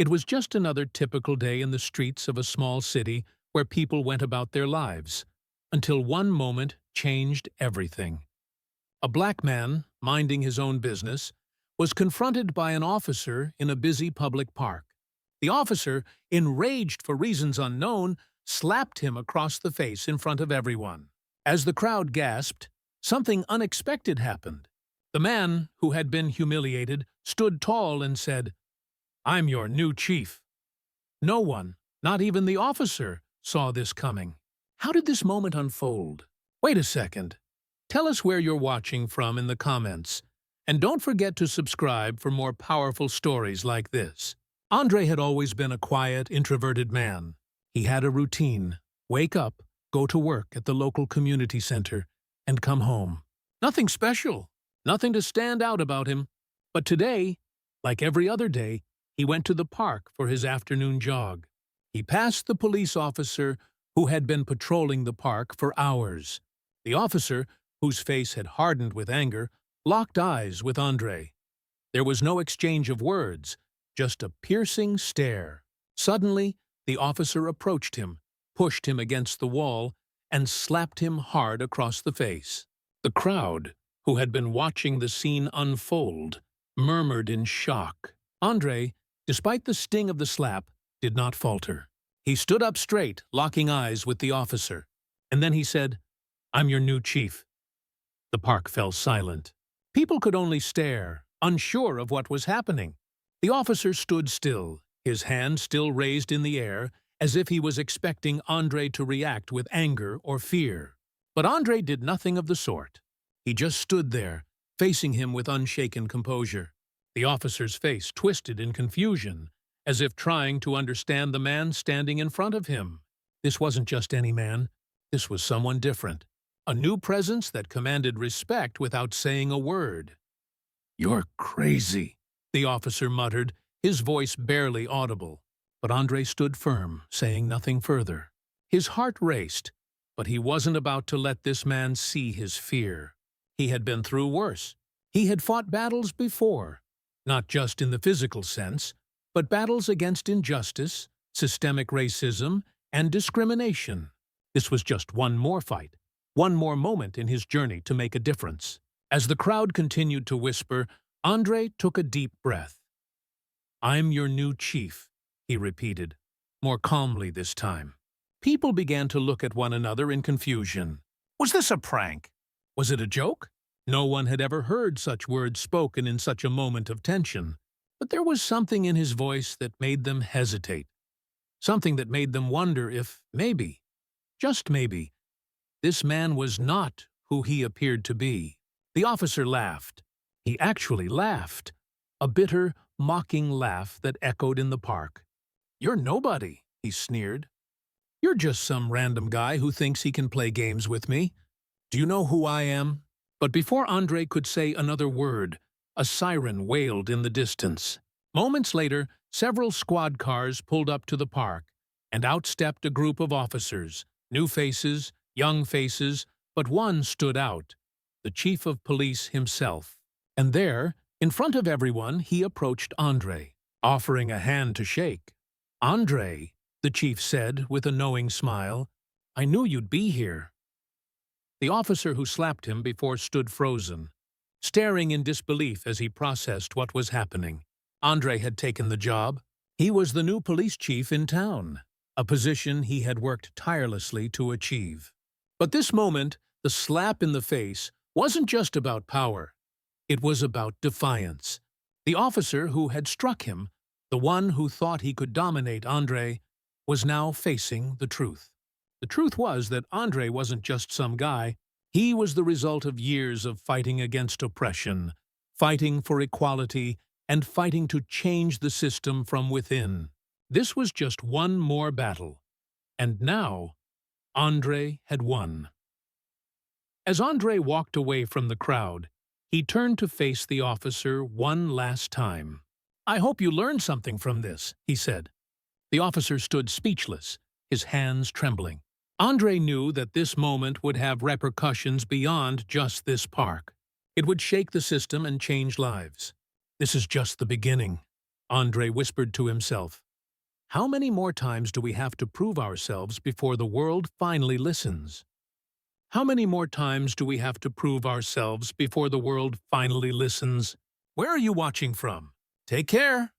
It was just another typical day in the streets of a small city where people went about their lives, until one moment changed everything. A black man, minding his own business, was confronted by an officer in a busy public park. The officer, enraged for reasons unknown, slapped him across the face in front of everyone. As the crowd gasped, something unexpected happened. The man, who had been humiliated, stood tall and said, "I'm your new chief." No one, not even the officer, saw this coming. How did this moment unfold? Wait a second. Tell us where you're watching from in the comments. And don't forget to subscribe for more powerful stories like this. Andre had always been a quiet, introverted man. He had a routine: wake up, go to work at the local community center, and come home. Nothing special, nothing to stand out about him. But today, like every other day, he went to the park for his afternoon jog. He passed the police officer who had been patrolling the park for hours. The officer, whose face had hardened with anger, locked eyes with Andre. There was no exchange of words, just a piercing stare. Suddenly, the officer approached him, pushed him against the wall, and slapped him hard across the face. The crowd, who had been watching the scene unfold, murmured in shock. Andre, despite the sting of the slap, did not falter. He stood up straight, locking eyes with the officer. And then he said, "I'm your new chief." The park fell silent. People could only stare, unsure of what was happening. The officer stood still, his hand still raised in the air, as if he was expecting Andre to react with anger or fear. But Andre did nothing of the sort. He just stood there, facing him with unshaken composure. The officer's face twisted in confusion, as if trying to understand the man standing in front of him. This wasn't just any man. This was someone different. A new presence that commanded respect without saying a word. "You're crazy," the officer muttered, his voice barely audible. But Andre stood firm, saying nothing further. His heart raced, but he wasn't about to let this man see his fear. He had been through worse. He had fought battles before, not just in the physical sense, but battles against injustice, systemic racism, and discrimination. This was just one more fight, one more moment in his journey to make a difference. As the crowd continued to whisper, Andre took a deep breath. "I'm your new chief," he repeated, more calmly this time. People began to look at one another in confusion. Was this a prank? Was it a joke? No one had ever heard such words spoken in such a moment of tension. But there was something in his voice that made them hesitate. Something that made them wonder if maybe, just maybe, this man was not who he appeared to be. The officer laughed. He actually laughed. A bitter, mocking laugh that echoed in the park. "You're nobody," he sneered. "You're just some random guy who thinks he can play games with me. Do you know who I am?" But before Andre could say another word, a siren wailed in the distance. Moments later, several squad cars pulled up to the park, and out stepped a group of officers, new faces, young faces, but one stood out, the chief of police himself. And there, in front of everyone, he approached Andre, offering a hand to shake. "Andre," the chief said with a knowing smile, "I knew you'd be here." The officer who slapped him before stood frozen, staring in disbelief as he processed what was happening. Andre had taken the job. He was the new police chief in town, a position he had worked tirelessly to achieve. But this moment, the slap in the face, wasn't just about power. It was about defiance. The officer who had struck him, the one who thought he could dominate Andre, was now facing the truth. The truth was that Andre wasn't just some guy. He was the result of years of fighting against oppression, fighting for equality, and fighting to change the system from within. This was just one more battle. And now, Andre had won. As Andre walked away from the crowd, he turned to face the officer one last time. "I hope you learned something from this," he said. The officer stood speechless, his hands trembling. Andre knew that this moment would have repercussions beyond just this park. It would shake the system and change lives. "This is just the beginning," Andre whispered to himself. How many more times do we have to prove ourselves before the world finally listens? How many more times do we have to prove ourselves before the world finally listens? Where are you watching from? Take care.